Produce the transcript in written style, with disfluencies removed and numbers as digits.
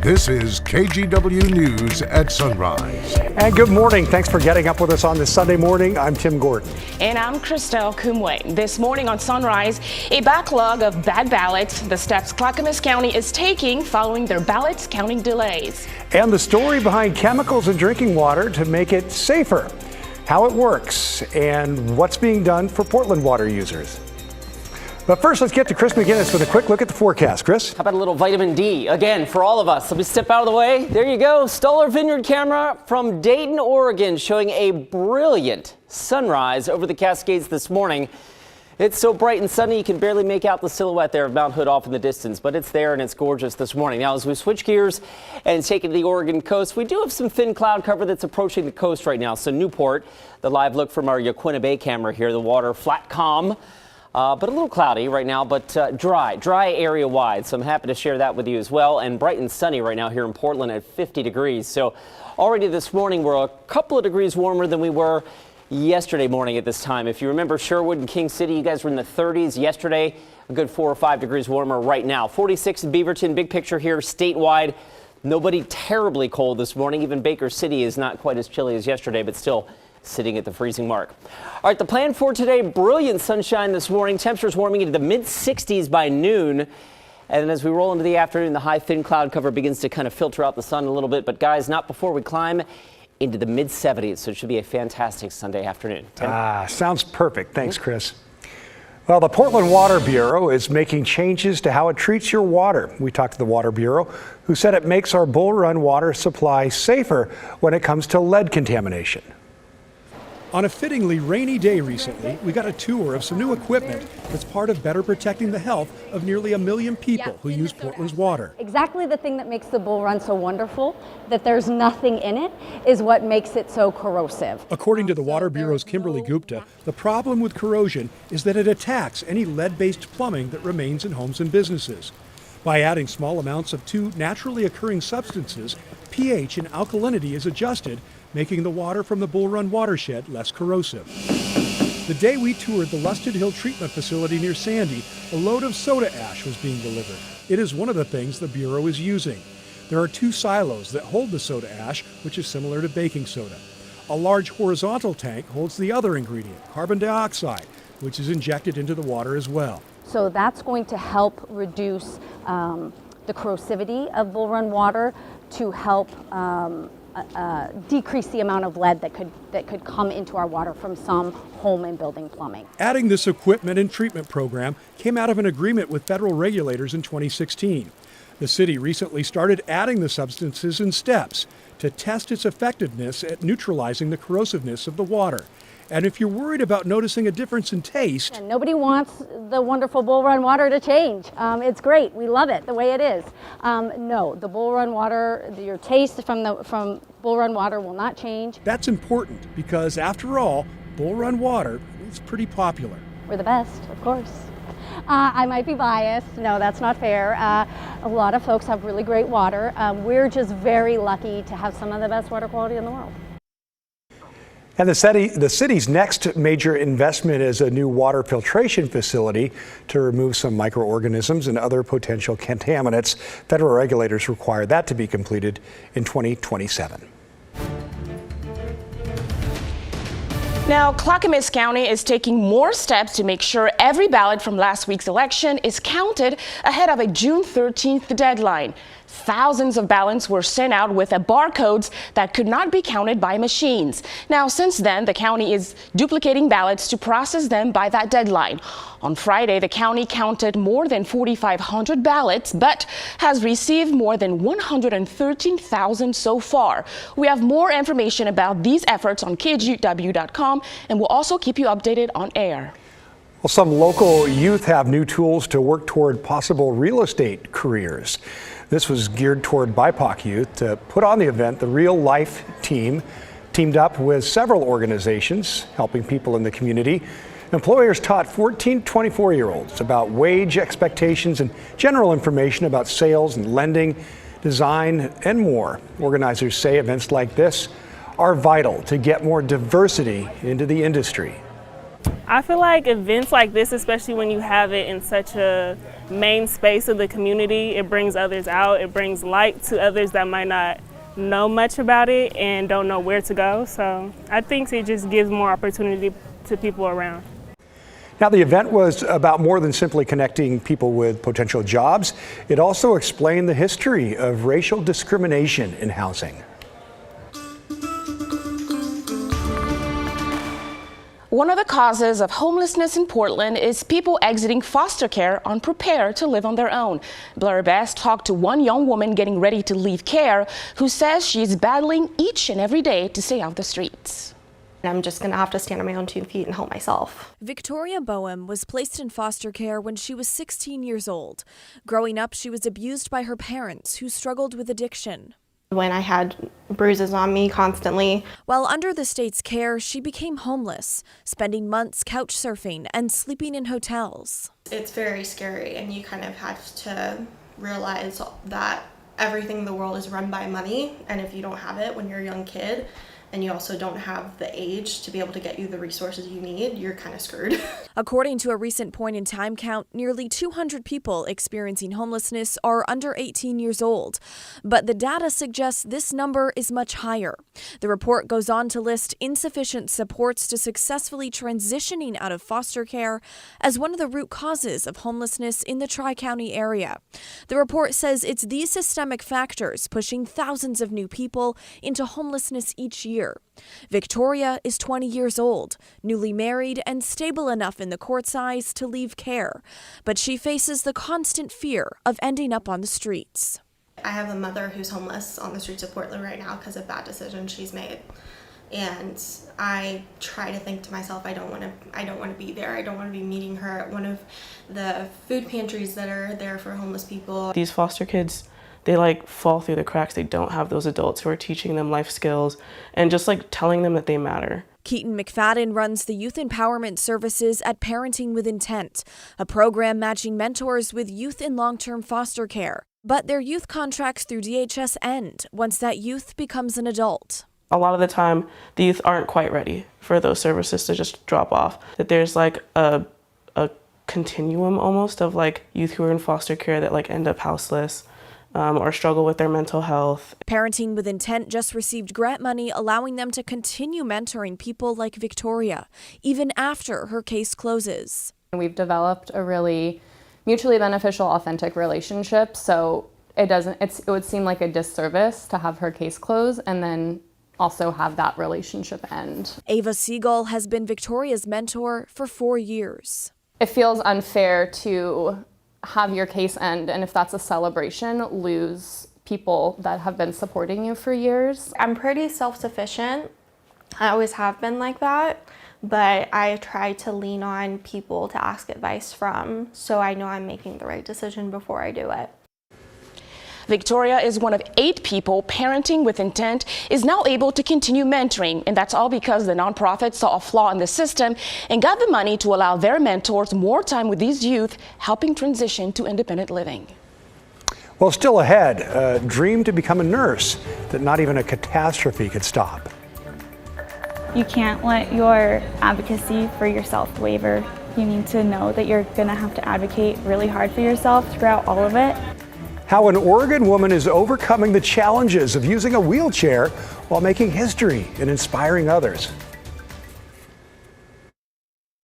This is KGW News at Sunrise. And good morning. Thanks for getting up with us on this Sunday morning. I'm Tim Gordon. And I'm Christelle Kumwe. This morning on Sunrise, a backlog of bad ballots, the steps Clackamas County is taking following their ballots counting delays. And the story behind chemicals in drinking water to make it safer, how it works, and what's being done for Portland water users. But first, let's get to Chris McGinnis with a quick look at the forecast. Chris? How about a little vitamin D, again, for all of us? Let me step out of the way. There you go. Stoller Vineyard camera from Dayton, Oregon, showing a brilliant sunrise over the Cascades this morning. It's so bright and sunny, you can barely make out the silhouette there of Mount Hood off in the distance, but it's there and it's gorgeous this morning. Now, as we switch gears and take it to the Oregon coast, we do have some thin cloud cover that's approaching the coast right now. So Newport, the live look from our Yaquina Bay camera here, the water flat calm. But a little cloudy right now, but dry area wide. So I'm happy to share that with you as well. And bright and sunny right now here in Portland at 50 degrees. So already this morning we're a couple of degrees warmer than we were yesterday morning at this time. If you remember Sherwood and King City, you guys were in the 30s yesterday. A good 4 or 5 degrees warmer right now. 46 in Beaverton. Big picture here statewide. Nobody terribly cold this morning. Even Baker City is not quite as chilly as yesterday, but still sitting at the freezing mark. All right, the plan for today, brilliant sunshine this morning. Temperatures warming into the mid-60s by noon. And as we roll into the afternoon, the high thin cloud cover begins to kind of filter out the sun a little bit. But guys, not before we climb into the mid-70s. So it should be a fantastic Sunday afternoon. Tim? Sounds perfect. Thanks, Chris. Well, the Portland Water Bureau is making changes to how it treats your water. We talked to the Water Bureau, who said it makes our Bull Run water supply safer when it comes to lead contamination. On a fittingly rainy day recently, we got a tour of some new equipment that's part of better protecting the health of nearly 1 million people who use Portland's water. Exactly the thing that makes the Bull Run so wonderful, that there's nothing in it, is what makes it so corrosive. According to the Water Bureau's Kimberly Gupta, the problem with corrosion is that it attacks any lead-based plumbing that remains in homes and businesses. By adding small amounts of two naturally occurring substances, pH and alkalinity is adjusted, making the water from the Bull Run watershed less corrosive. The day we toured the Lusted Hill treatment facility near Sandy, a load of soda ash was being delivered. It is one of the things the Bureau is using. There are 2 silos that hold the soda ash, which is similar to baking soda. A large horizontal tank holds the other ingredient, carbon dioxide, which is injected into the water as well. So that's going to help reduce the corrosivity of Bull Run water, to help decrease the amount of lead that could come into our water from some home and building plumbing. Adding this equipment and treatment program came out of an agreement with federal regulators in 2016. The city recently started adding the substances in steps to test its effectiveness at neutralizing the corrosiveness of the water. And if you're worried about noticing a difference in taste... And nobody wants the wonderful Bull Run water to change. It's great. We love it the way it is. No, the Bull Run water, your taste from Bull Run water will not change. That's important because, after all, Bull Run water is pretty popular. We're the best, of course. I might be biased. No, that's not fair. A lot of folks have really great water. We're just very lucky to have some of the best water quality in the world. And the city's next major investment is a new water filtration facility to remove some microorganisms and other potential contaminants. Federal regulators require that to be completed in 2027. Now, Clackamas County is taking more steps to make sure every ballot from last week's election is counted ahead of a June 13th deadline. Thousands of ballots were sent out with barcodes that could not be counted by machines. Now, since then, the county is duplicating ballots to process them by that deadline. On Friday, the county counted more than 4,500 ballots, but has received more than 113,000 so far. We have more information about these efforts on KGW.com, and we'll also keep you updated on air. Well, some local youth have new tools to work toward possible real estate careers. This was geared toward BIPOC youth. To put on the event, the Real Life team teamed up with several organizations helping people in the community. Employers taught 14 to 24-year-olds about wage expectations and general information about sales and lending, design, and more. Organizers say events like this are vital to get more diversity into the industry. I feel like events like this, especially when you have it in such a main space of the community, it brings others out. It brings light to others that might not know much about it and don't know where to go. So I think it just gives more opportunity to people around. Now, the event was about more than simply connecting people with potential jobs. It also explained the history of racial discrimination in housing. One of the causes of homelessness in Portland is people exiting foster care unprepared to live on their own. Blair Best talked to one young woman getting ready to leave care who says she is battling each and every day to stay off the streets. I'm just going to have to stand on my own 2 feet and help myself. Victoria Boehm was placed in foster care when she was 16 years old. Growing up, she was abused by her parents, who struggled with addiction. When I had bruises on me constantly. While under the state's care, she became homeless, spending months couch surfing and sleeping in hotels. It's very scary, and you kind of have to realize that everything in the world is run by money, and if you don't have it when you're a young kid, and you also don't have the age to be able to get you the resources you need, you're kind of screwed. According to a recent point-in-time count, nearly 200 people experiencing homelessness are under 18 years old. But the data suggests this number is much higher. The report goes on to list insufficient supports to successfully transitioning out of foster care as one of the root causes of homelessness in the Tri-County area. The report says it's these systemic factors pushing thousands of new people into homelessness each year. Victoria is 20 years old, newly married and stable enough in the court's eyes to leave care, but she faces the constant fear of ending up on the streets. I have a mother who's homeless on the streets of Portland right now because of bad decisions she's made. And I try to think to myself, I don't want to be there. I don't want to be meeting her at one of the food pantries that are there for homeless people. These foster kids, they fall through the cracks. They don't have those adults who are teaching them life skills and just telling them that they matter. Keaton McFadden runs the Youth Empowerment Services at Parenting with Intent, a program matching mentors with youth in long-term foster care. But their youth contracts through DHS end once that youth becomes an adult. A lot of the time, the youth aren't quite ready for those services to just drop off. That there's a continuum almost of youth who are in foster care that end up houseless. Or struggle with their mental health. Parenting with Intent just received grant money allowing them to continue mentoring people like Victoria, even after her case closes. We've developed a really mutually beneficial, authentic relationship, so it would seem like a disservice to have her case close and then also have that relationship end. Ava Siegel has been Victoria's mentor for 4 years. It feels unfair to have your case end, and if that's a celebration, lose people that have been supporting you for years. I'm pretty self-sufficient. I always have been like that, but I try to lean on people to ask advice from, so I know I'm making the right decision before I do it. Victoria is one of 8 people Parenting with Intent is now able to continue mentoring, and that's all because the nonprofit saw a flaw in the system and got the money to allow their mentors more time with these youth, helping transition to independent living. Well, still ahead, a dream to become a nurse that not even a catastrophe could stop. You can't let your advocacy for yourself waver. You need to know that you're going to have to advocate really hard for yourself throughout all of it. How an Oregon woman is overcoming the challenges of using a wheelchair while making history and inspiring others.